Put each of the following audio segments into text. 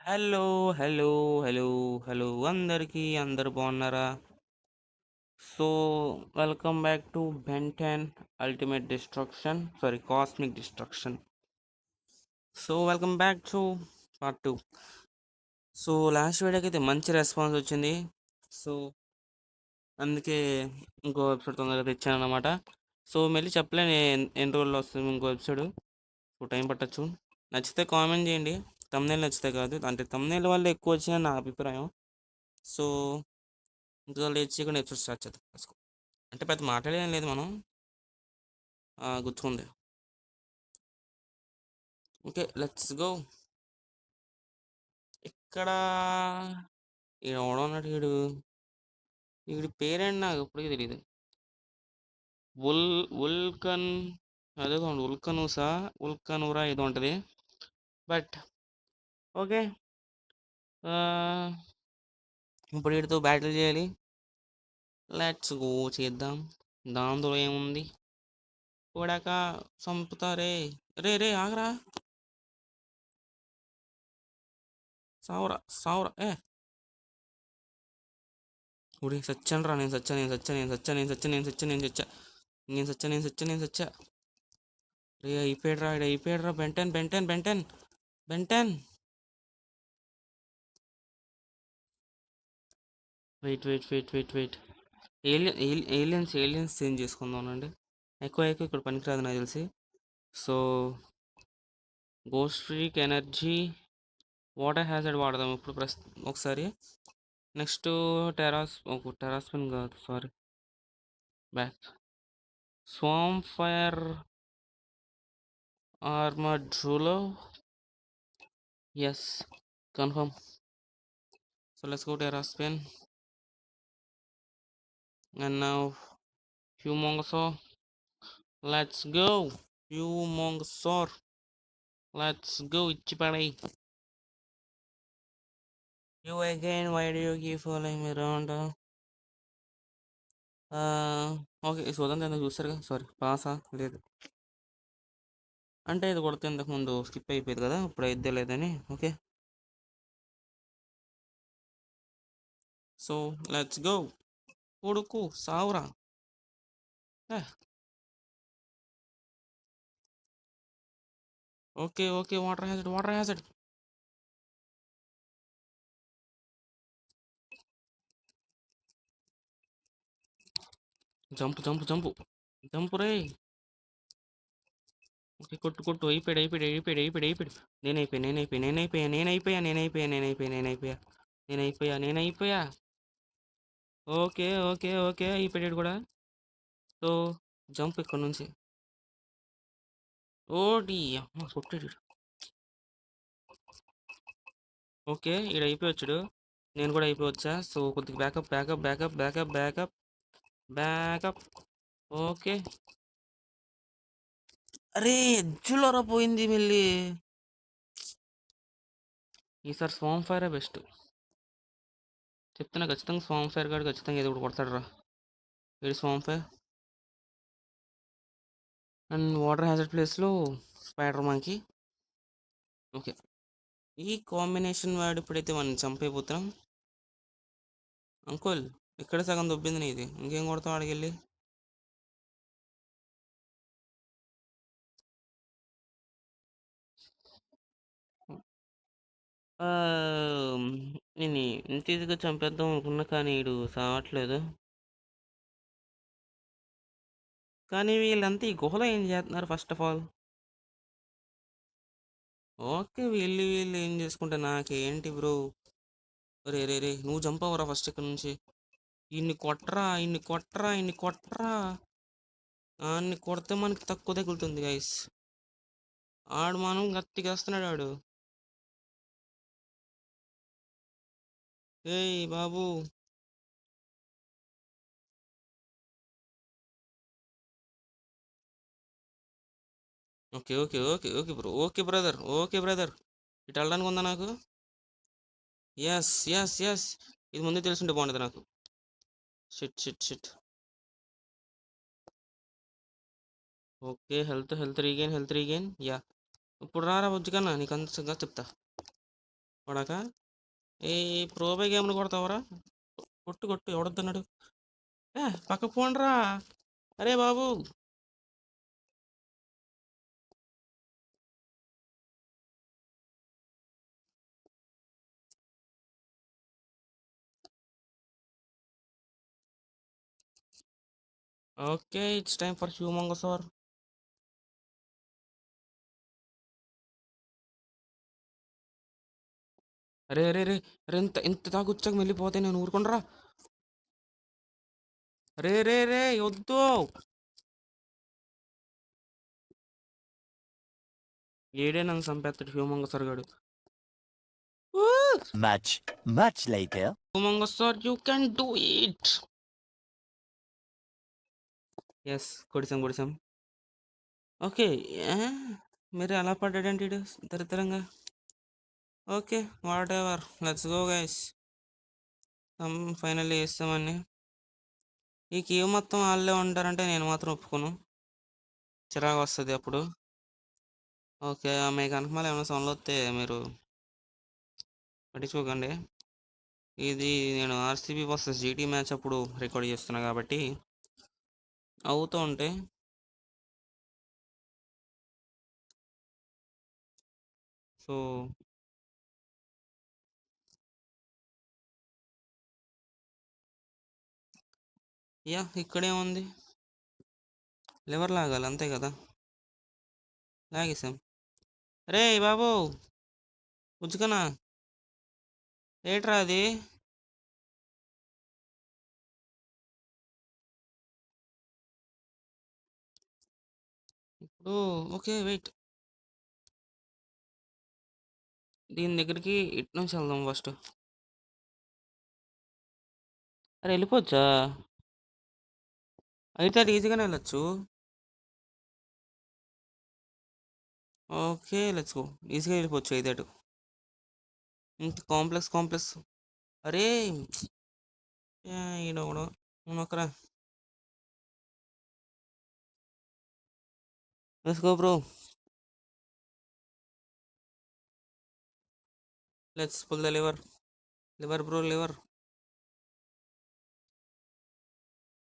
Hello, hello, hello, hello అందరికీ అందరు బాగున్నారా? So welcome back to Ben 10 ultimate destruction, sorry cosmic destruction. So welcome back to part 2. So last వీడియోకి అయితే మంచి response వచ్చింది. So అందుకే ఇంకో ఎపిసోడ్ తొందరగా తెచ్చాను అనమాట. సో మళ్ళీ చెప్పలేను ఎన్ని రోజుల్లో వస్తుంది ఇంకో ఎపిసోడ్. సో టైం పట్టచ్చు. నచ్చితే కామెంట్ చేయండి. తమ్నేల్ నచ్చితే కాదు, అంటే తమ్నేల్ వల్ల ఎక్కువ వచ్చిన నా అభిప్రాయం. సో ఇంకా లేట్ చేయకుండా ఎపిసోడ్ స్టార్ట్ చేద్దాం. Let's go. అంటే పెద్ద మాట్లాడేం లేదు మనం. గుర్తుకుంది. Okay, let's go. ఇక్కడ ఎవడన్నాడు వీడు? వీడి పేరేంటి నాకు ఇప్పటికీ తెలియదు. ఉల్ ఉల్కన్ అదే ఉల్కనూసా ఉల్కనూరా ఏదో ఉంటుంది. బట్ ఓకే, ఇప్పుడు వీడితో బ్యాటిల్ చేయాలి. లెట్స్ గో చేద్దాం. దాంతో ఏముంది, కూడాక చంపుతారే. రే రే ఆగరా, సావురా సావురా. ఊడి సచ్చాను రా, నేను సచ్చా నేను సచ్చా నేను సచ్చా నేను సచ్చా నేను సచ్చా నేను సచ్చా నేను సచ్చా నేను సచ్చా నేను సచ్చా. రే అయిపోయాడు రా బెంటెన్. వెయిట్. ఏలియన్స్ చేంజ్ చేసుకుందాం. ఎక్కువ ఇక్కడ పనికిరాదు నాకు తెలిసి. So Ghostfreak energy Water Hazard వాడదాం ఇప్పుడు ఒకసారి. నెక్స్ట్ టెరాస్పిన్ కాదు, సారీ, బ్యాక్ స్వామ్ ఫైర్ ఆర్మడ్రూలో. Yes, confirm. So let's go Terraspin. And now Humongosaur. Let's go. Humongosaur. Let's go, Ichipari. You again, why do you keep following me around? Okay, చూద్దాం ఎందుకు చూస్తారు కదా. Sorry, పాసా లేదు అంటే ఇది కొడితే ఇంతకు ముందు స్కిప్ అయిపోయింది కదా, ఇప్పుడు అయితే లేదని. Okay, so let's go. కొడుకు సావురా. Okay, Water Hazard. జంపు రే. ఓకే, కొట్టు అయిపోయాడు. నేనైపోయా. ఓకే అయిపోయాడు కూడా. సో జంప్ ఇక్కడ నుంచి. ఓడి అమ్మ కొట్టాడు. ఓకే, ఈడ అయిపోయొచ్చాడు. నేను కూడా అయిపోవచ్చా? సో కొద్దిగా బ్యాకప్. ఓకే, అరే ఎజ్జులోరా పోయింది మళ్ళీ. ఈసారి స్వామ్ ఫైరే బెస్ట్ చెప్తున్నా. ఖచ్చితంగా స్వామ్ ఫైర్ కాడు ఖచ్చితంగా ఏదో ఒకటి కొడతాడు రా. ఏడు swarm fire and water hazard ప్లేస్లో స్పైడర్ మాంకీ. ఓకే, ఈ కాంబినేషన్ వాడు ఇప్పుడైతే మనం చంపైపోతాం. అంకుల్, ఇక్కడ సగం దొబ్బింది నీది, ఇంకేం కొడతావు ఆడికెళ్ళి? నేను ఇంత ఈజీగా చంపేద్దాం అనుకున్నా, కానీ వీడు సావట్లేదు. కానీ వీళ్ళంతా ఈ గుహలో ఏం చేస్తున్నారు ఫస్ట్ ఆఫ్ ఆల్? ఓకే, వీళ్ళు ఏం చేసుకుంటే నాకేంటి బ్రో? రే నువ్వు జంప్ అవ్వరా ఫస్ట్ ఇక్కడ నుంచి. ఇన్ని కొట్టరా. అన్ని కొడితే మనకి తక్కువ తగులుతుంది గైస్. ఆడు మనం గట్టిగా వేస్తున్నాడు ఆడు. ఏయ్ బాబు, ఓకే బ్రో, ఓకే బ్రదర్. ఇటు వెళ్ళడానికి ఉందా నాకు? ఎస్. ఇది ముందే తెలుసుంటే బాగుండదు నాకు. Shit. Okay, health regain. Yeah, ఇప్పుడు రారా బుజ్జి కన్నా, నీకు అంతగా చెప్తా. కొడక ఏ ప్రో బైక్ ఏమని కొడతావరా? కొట్టు కొట్టు ఎవడొద్దన్నాడు? పక్క పోండ్రా. అరే బాబు. Okay, it's time for Humungousaur. అరే అరే రే అరే, ఇంత ఇంత దాకా వచ్చాక వెళ్ళిపోతే నేను ఊరుకుండ్రా. రే రే రే వద్దు. ఏడే నన్ను చంపేస్తాడు హ్యూమంగోసార్ గాడు. Much, much later. Humungousaur you can do it. Yes, కొడిసాం కొడిసాం. ఓకే. మీరు అలా పడ్డాడంటే ఇడు దరిద్రంగా. Okay, whatever, let's go guys. Finally వేస్తామని. ఈ కేవ్ మొత్తం వాళ్ళే ఉంటారంటే నేను మాత్రం ఒప్పుకోను. చిరాకు వస్తుంది అప్పుడు. ఓకే, మీకు కనుక ఏమైనా సౌండ్లు వస్తే మీరు పట్టించుకోకండి. ఇది నేను ఆర్సీబీ వర్సెస్ జీటీ మ్యాచ్ అప్పుడు రికార్డ్ చేస్తున్నా కాబట్టి అవుతూ ఉంటాయి. సో యా, ఇక్కడే ఉంది. లివర్ లాగాలి అంతే కదా. లాగేసాం. రే బాబు, ఉచ్చుకనా ఏట్రా అది? ఇప్పుడు ఓకే వెయిట్, దీని దగ్గరికి ఇటు నుంచి వెళ్దాం ఫస్ట్. అరే వెళ్ళిపోవచ్చా? అయితే అది ఈజీగానే వెళ్ళొచ్చు. Okay let's go. ఈజీగా వెళ్ళిపోవచ్చు అయితే అటు. ఇంత కాంప్లెక్స్ కాంప్లెక్స్. అరే ఈడవడు ఒకరా. Let's go bro. Let's pull the lever. Lever bro lever.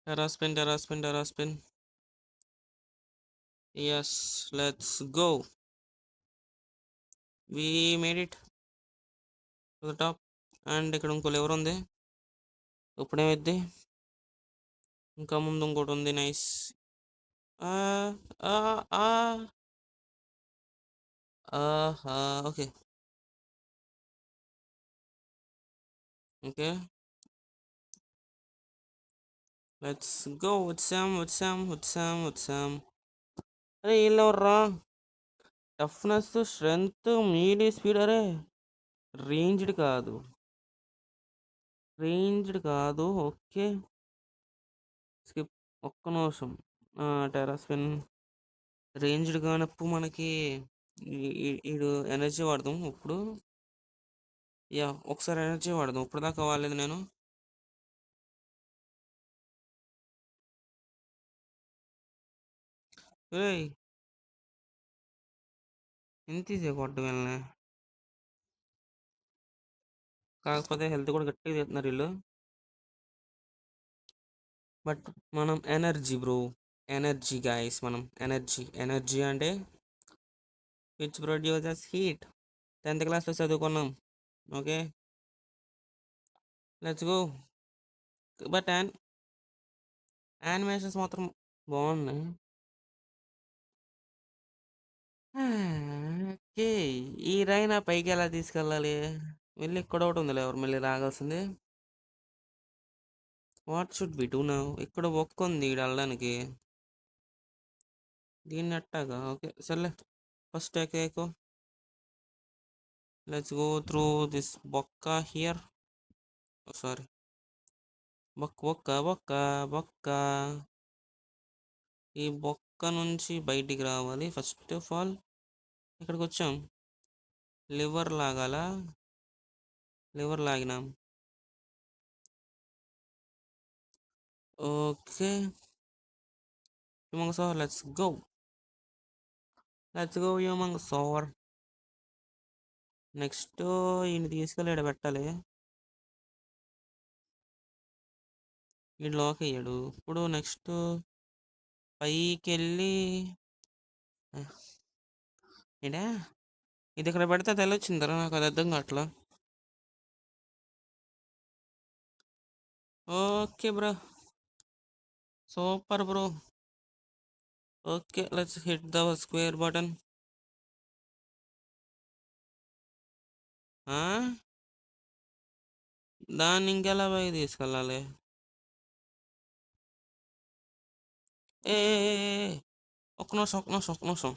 Terraspin Terraspin Terraspin. Yes, let's go. We made it to the top. And ఇక్కడ ఇంకో లివర్ ఉంది. ఇప్పుడేమైద్ది? ఇంకా ముందు ఇంకోటి ఉంది. నైస్. ఆహా, ఓకే ఓకే. Let's go. వచ్చాం వచ్చాం వచ్చాం వచ్చాం. అరే వీళ్ళెవర్రా? Toughness, strength, melee speed. అరే రేంజ్డ్ కాదు, రేంజ్డ్ కాదు. Okay skip. ఒక్క నిమిషం. టెరాస్పిన్ రేంజ్డ్ కానప్పుడు మనకి ఈడు ఎనర్జీ వాడదాం ఇప్పుడు. యా, ఒకసారి ఎనర్జీ వాడదాం. ఇప్పుడు దాకా వాడలేదు నేను. ఏయ్, ఎంత ఈజీ కొట్టడం వెళ్ళిన. కాకపోతే హెల్త్ కూడా గట్టిగా చేస్తున్నారు వీళ్ళు. బట్ మనం ఎనర్జీ బ్రో, ఎనర్జీ గాయస్. మనం ఎనర్జీ, ఎనర్జీ అంటే విచ్ ప్రొడ్యూసెస్ హీట్. 10th క్లాస్లో చదువుకున్నాం. Okay let's go. But animations మాత్రం బాగున్నాయి. ఓకే, ఈ రైనా పైకి ఎలా తీసుకెళ్ళాలి? వెళ్ళి ఇక్కడ ఒకటి ఉందిలే, ఎవరు మళ్ళీ రాగాల్సింది. What should be do now? ఇక్కడ ఒక్క ఉంది ఈడ వెళ్ళడానికి. దీన్ని అట్టాగా. ఓకే సర్లే, ఫస్ట్ ఎక్కో. లెట్స్ గో త్రూ దిస్ బొక్క హియర్. సారీ, బొక్క బొక్క బొక్క బొక్క. ఈ బొక్క నుంచి బయటికి రావాలి. ఫస్ట్ ఆఫ్ ఆల్ ఇక్కడికి వచ్చాం. లివర్ లాగాల. లివర్ లాగినాం. ఓకే హ్యూమంగ్ sir, let's go. Let's go హ్యూమంగ్ సార్. నెక్స్ట్ ఈయన తీసుకెళ్ళి ఈడ పెట్టాలి. ఈడు లాక్ అయ్యాడు. ఇప్పుడు నెక్స్ట్ పైకెళ్ళి ఏంటే ఇది ఇక్కడ పెడితే అది ఎలా వచ్చిందరా? నాకు అది అర్థం కావట్లా. Okay bro, super bro. Okay, let's hit the square button. దాన్ని ఇంకెలా పైకి తీసుకెళ్ళాలి? ఏ ఏ, ఏ, ఏ, ఒక్క నిమిషం, ఒక్క నిమిషం, ఒక్క నిమిషం.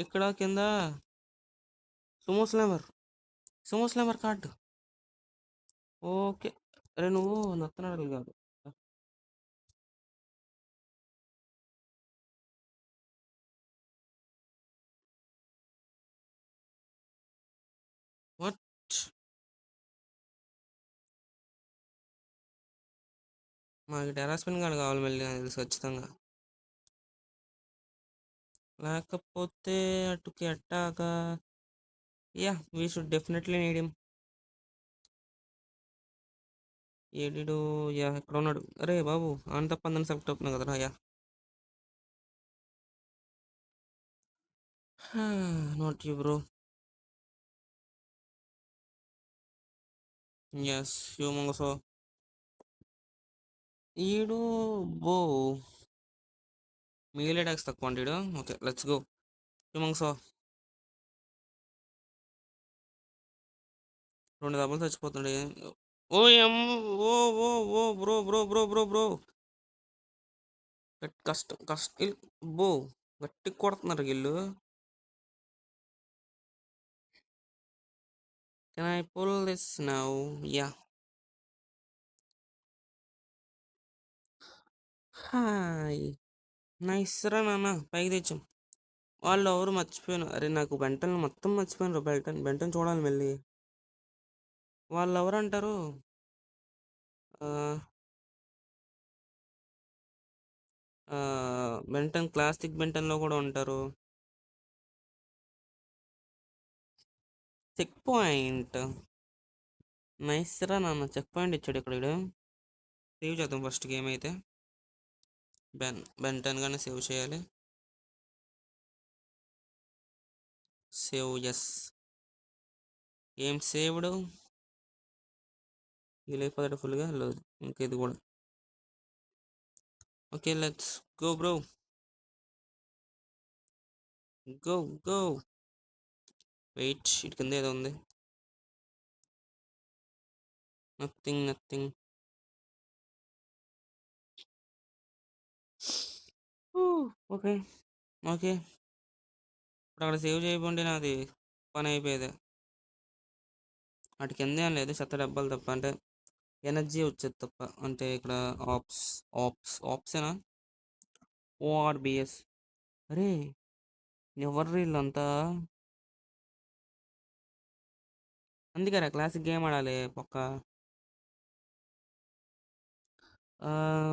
ఇక్కడ కింద సుమో స్లామర్, సుమో స్లామర్ కార్డు. ఓకే. అరే నువ్వు నత్తనడలు కాదు. వాట్? మాకు టెరాస్పిన్ కార్డు కావాలి మళ్ళీ, నాకు తెలుసు ఖచ్చితంగా. లేకపోతే అటుకి అట్టాగా. Yeah, we should definitely need him. ఏడిడు? యా, ఎక్కడ ఉన్నాడు? అరే బాబు, ఆన్ తప్ప అందరిని సెలెక్ట్ అవుతున్నా కదరా. Yeah, not you bro. Yes, హ్యూమంగసో. ఈడు బో మీలే ట్యాక్స్ తక్కువ అంటాడు. ఓకే, లెట్స్ గో హ్యూమంగసో. 2 దెబ్బలు చచ్చిపోతున్నాడు. ఓ ఎమ్. ఓ ఓ ఓ bro bro bro bro bro. కష్టం కష్టం. బో గట్టి కొడుతున్నారు వీళ్ళు. Can I pull this now? Yeah. Hi. Nice రా నాన్న, పైకి తెచ్చాం. వాళ్ళు ఎవరు మర్చిపోయాను. అరే నాకు బెంటన్ మొత్తం మర్చిపోయాను. బెంటన్ బెంటన్ చూడాలి మళ్ళీ. వాళ్ళు ఎవరు అంటారు? బెంటన్ క్లాసిక్ బెంటన్లో కూడా ఉంటారు. Check point. నైస్ రా నాన్న, చెక్ పాయింట్ ఇచ్చాడు ఇక్కడ వీడు. సేవ్ చేద్దాం ఫస్ట్ గేమ్ అయితే. బెంటన్ గానే సేవ్ చేయాలి. Save, yes. ఏం సేవ్డ్? ఈ లైఫ్ అదట ఫుల్గా లేదు ఇంకా ఇది కూడా. Okay, let's go bro. Go go. Wait, ఇటు కింద ఏదో ఉంది. Nothing nothing. Okay okay. ఇప్పుడు అక్కడ సేవ్ చేయకుండా నాది పని అయిపోయేది. వాటి కింద ఏం లేదు, చెత్త డబ్బాలు తప్ప. అంటే ఎనర్జీ వచ్చేది తప్ప. అంటే ఇక్కడ ఆప్స్, ఆప్సేనా? ఓఆర్బిఎస్. అరే ఎవరు వీళ్ళంతా? అందుకే క్లాసిక్ గేమ్ ఆడాలి పక్క.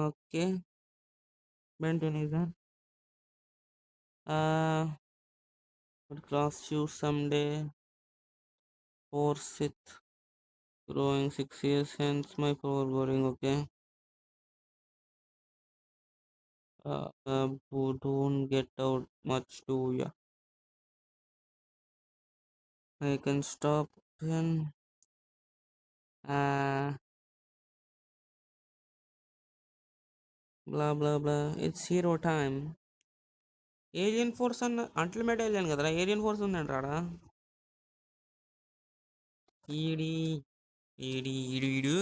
Okay. Ben Ten class shoes someday. Fourth, growing 6 years hence my foregoing. Okay. Who don't get out much, do ya? I can stop then. Uh, blah blah blah. It's hero time. Alien force అన్న ultimate alien కదరా, alien force ఉందండి రాడా. ఈడి ఈడి ఈడు ఈడు.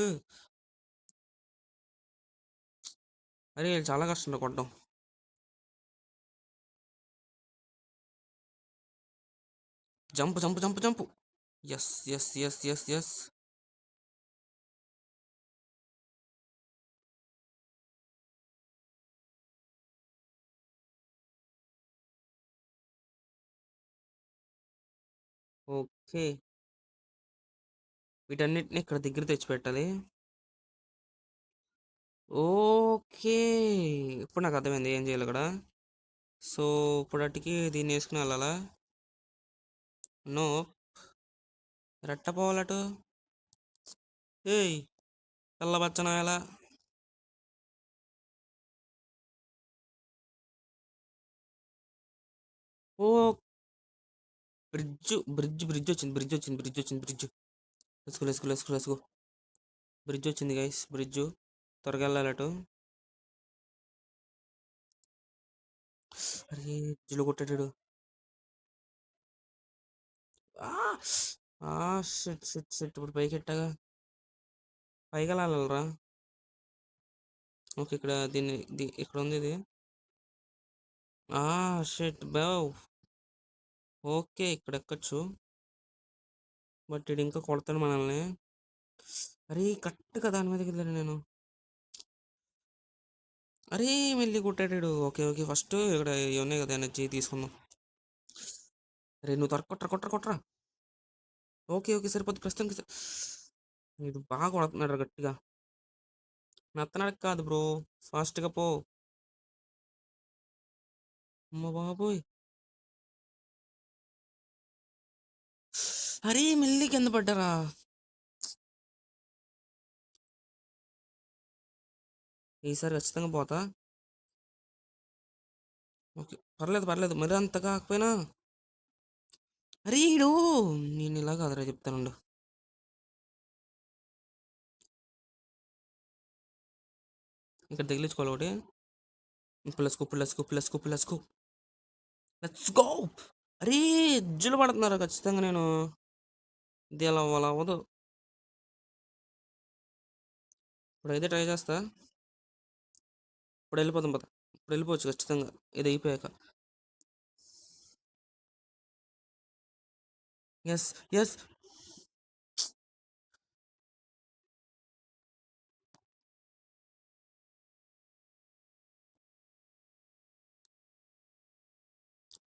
అరే వీళ్ళు చాలా కష్టం కొట్టడం. Jump jump jump jump. Yes yes yes yes yes. Okay, వీటన్నిటిని ఇక్కడ దగ్గర తెచ్చిపెట్టాలి. ఓకే, ఇప్పుడు నాకు అర్థమైంది ఏం చేయాలి ఇక్కడ. సో ఇప్పుడు అటుకి దీన్ని వేసుకుని వెళ్ళాలా? నో, రెట్ట పోవాలటు. ఏయ్ తెల్లబచ్చనాయాల. ఓ బ్రిడ్జ్ వచ్చింది, బ్రిడ్జ్. లెస్కో. బ్రిడ్జ్ వచ్చింది గైస్, బ్రిడ్జ్. త్వరగా వెళ్ళాలటు. అరే బ్రిడ్జ్లో కొట్టాడు. షిట్ ఇప్పుడు పైకి ఎట్టాగా. పైకి వెళ్ళాలరా. ఓకే ఇక్కడ ఇక్కడ ఉంది ఇది. షిట్ బావ్. ఓకే ఇక్కడ ఎక్కచ్చు. బట్ ఇది ఇంకా కొడతాడు మనల్ని. అరే కరెక్ట్గా దాని మీదకి వెళ్ళాను నేను. అరే మళ్ళీ కొట్టాడు. ఓకే ఫస్ట్ ఇక్కడ ఇవి ఉన్నాయి కదా, ఎనర్జీ తీసుకుందాం. అరే నువ్వు కొట్టరా. ఓకే సరిపోద్ది ప్రస్తుతానికి. ఇది బాగా కొడుతున్నాడు గట్టిగా. మెత్తనడక కాదు బ్రో, ఫాస్ట్గా పో. అమ్మ బాబోయ్. అరే మెల్లి కింద పడ్డారా. ఈసారి ఖచ్చితంగా పోతా. ఓకే పర్లేదు మరి అంత కాకపోయినా. అరే ఈడు నేను ఇలా కాదురా చెప్తానుండు. ఇక్కడ తగిలించుకోవాలి ఒకటి. ప్లస్కు. Let's go. అరే ఎజ్జులు పడుతున్నారా ఖచ్చితంగా నేను. ఇది అలా అవ్వదు. ఇప్పుడైతే ట్రై చేస్తా. ఇప్పుడు వెళ్ళిపోదాం పద. ఇప్పుడు వెళ్ళిపోవచ్చు ఖచ్చితంగా ఇది అయిపోయాక. ఎస్.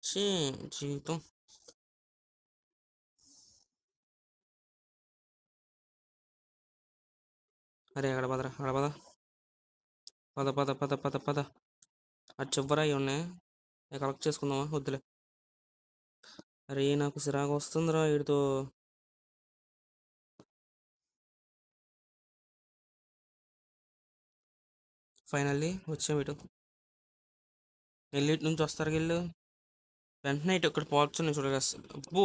షీ జీవితం. అరే అక్కడ పదరా, పద. అది చివరా అవి ఉన్నాయి. కలెక్ట్ చేసుకుందామా వద్దులే. అరే నాకు సిరాకు వస్తుందిరా వీడితో. ఫైనల్లీ వచ్చాం ఇటు. వెళ్ళి ఇటు నుంచి వస్తారు వీళ్ళు. వెంటనే ఇటు ఇక్కడ పోవచ్చు నేను చూడగేస్తాను. అబ్బో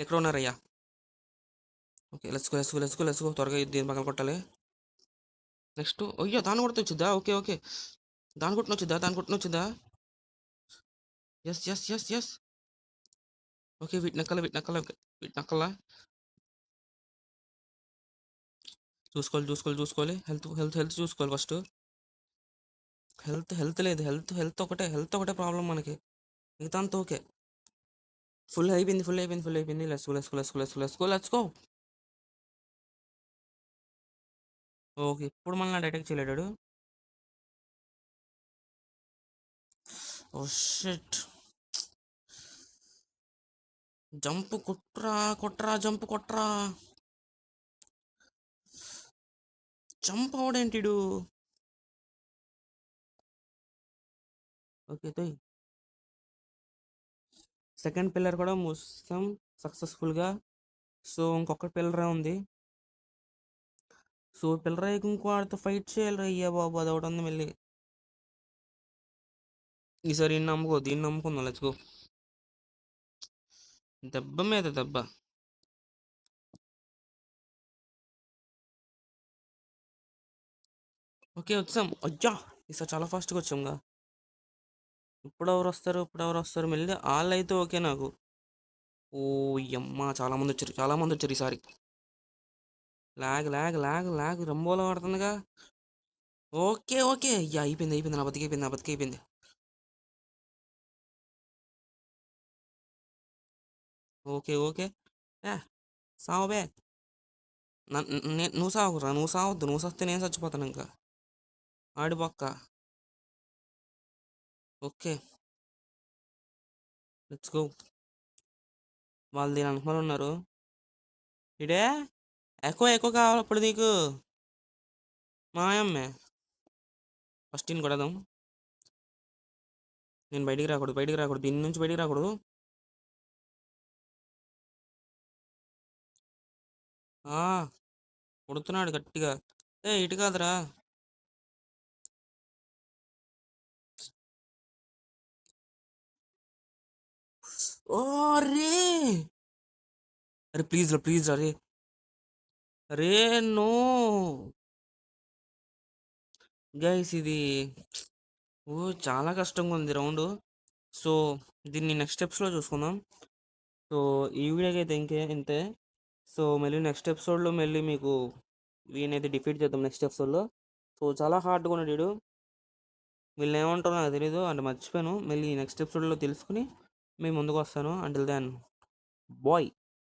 ఎక్కడ ఉన్నారయ్యా. ఓకే లెట్స్ గో త్వరగా దీన్ని పక్కన కొట్టాలి. నెక్స్ట్ అయ్యో దాన్ని కొడుతూ వచ్చిద్దా. ఓకే దాన్ని కొట్టినొచ్చిద్దా. ఎస్. ఓకే వీటినక్కల. చూసుకోవాలి. హెల్త్ చూసుకోవాలి ఫస్ట్. హెల్త్ లేదు. హెల్త్ ఒకటే ప్రాబ్లం మనకి. మిగతా అంతా ఓకే. ఫుల్ అయిపోయింది. Let's go. ఓకే ఇప్పుడు మళ్ళీ అటాక్ చేయలేడు. Oh shit. జంప్ కొట్రా జంప్ కొట్రా. జంప్ అవడేంటిడు. ఓకే తోయ్. సెకండ్ పిల్లర్ కూడా మూసాం సక్సెస్ఫుల్గా. సో ఇంకొక పిల్లరే ఉంది. సో పిల్లర్ ఇంకో ఆడితో ఫైట్ చేయాలి. అయ్యా బాబు అది ఒకటి ఉంది మళ్ళీ. ఈసారి దీన్ని నమ్ముకుందాం. Let's go. దెబ్బ మీద దెబ్బ. ఓకే వచ్చాం. అయ్యా ఈసారి చాలా ఫాస్ట్గా వచ్చాంగా. ఇప్పుడు ఎవరు వస్తారు మళ్ళీ వాళ్ళు అయితే ఓకే నాకు. ఓ అమ్మ చాలా మంది వచ్చారు ఈసారి. లాగ్ రంబోలో పడుతుందిగా. ఓకే అయ్యా అయిపోయింది నా బతికైపోయింది. ఓకే ఏ సావబే. నువ్వు సావుకురా, నువ్వు సావద్దు. నువ్వు సస్తే నేను చచ్చిపోతాను ఇంకా. ఆడిపోక్క. Okay let's go. వాళ్ళు దీని అనుకుని ఉన్నారు. ఇడే ఎక్కువ కావాలి ఇప్పుడు నీకు. మాయమ్మే ఫస్ట్ నేను కొడదాం. నేను బయటికి రాకూడదు దీని నుంచి బయటికి రాకూడదు. ఆ! కొడుతున్నాడు గట్టిగా. ఇటు కాదురా. అరే! అరే ప్లీజ్ రా, ప్లీజ్ రా రే. అరే నో. గైస్ ఇది చాలా కష్టంగా ఉంది రౌండ్. సో దీన్ని నెక్స్ట్ ఎపిసోడ్లో చూసుకుందాం. సో ఈ వీడియోకి అయితే ఇంతే. సో మళ్ళీ నెక్స్ట్ ఎపిసోడ్లో మళ్ళీ మీకు వీనైతే డిఫీట్ చేద్దాం నెక్స్ట్ ఎపిసోడ్లో. సో చాలా హార్డ్గా ఉన్నాడు వీడు. వీళ్ళని ఏమంటారో నాకు తెలీదు అంటే మర్చిపోయాను. మళ్ళీ నెక్స్ట్ ఎపిసోడ్లో తెలుసుకుని మేము ముందుకు వస్తాను. Until then bye.